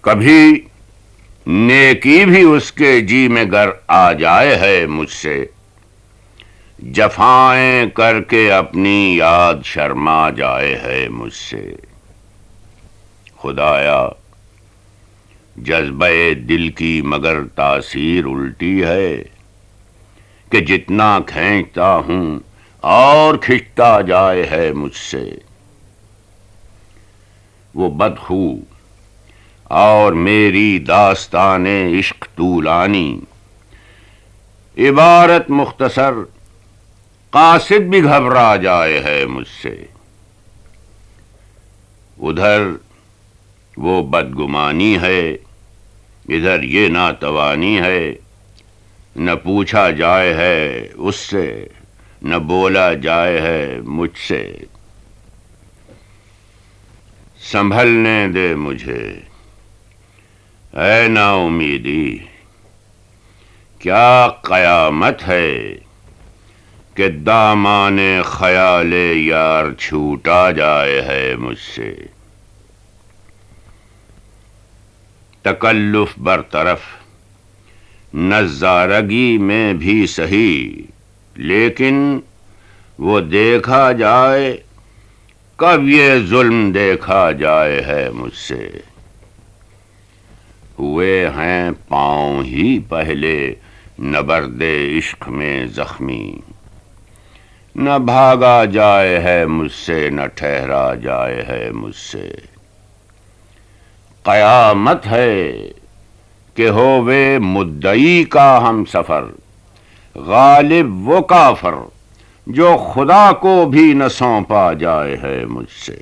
کبھی نیکی بھی اس کے جی میں گر آ جائے ہے مجھ سے، جفائیں کر کے اپنی یاد شرما جائے ہے مجھ سے۔ خدایا جذبہ دل کی مگر تاثیر الٹی ہے، کہ جتنا کھینچتا ہوں اور کھنچتا جائے ہے مجھ سے۔ وہ بدخو اور میری داستان عشق طولانی، عبارت مختصر قاصد بھی گھبرا جائے ہے مجھ سے۔ ادھر وہ بدگمانی ہے، ادھر یہ ناتوانی ہے، نہ پوچھا جائے ہے اس سے، نہ بولا جائے ہے مجھ سے۔ سنبھلنے دے مجھے اے نا امیدی، کیا قیامت ہے کہ دامان خیال یار چھوٹا جائے ہے مجھ سے۔ تکلف برطرف نظارگی میں بھی سہی، لیکن وہ دیکھا جائے کب یہ ظلم دیکھا جائے ہے مجھ سے۔ ہوئے ہیں پاؤں ہی پہلے نبرد عشق میں زخمی، نہ بھاگا جائے ہے مجھ سے، نہ ٹھہرا جائے ہے مجھ سے۔ قیامت ہے کہ ہووے مدعی کا ہم سفر، غالب وہ کافر جو خدا کو بھی نہ سونپا جائے ہے مجھ سے۔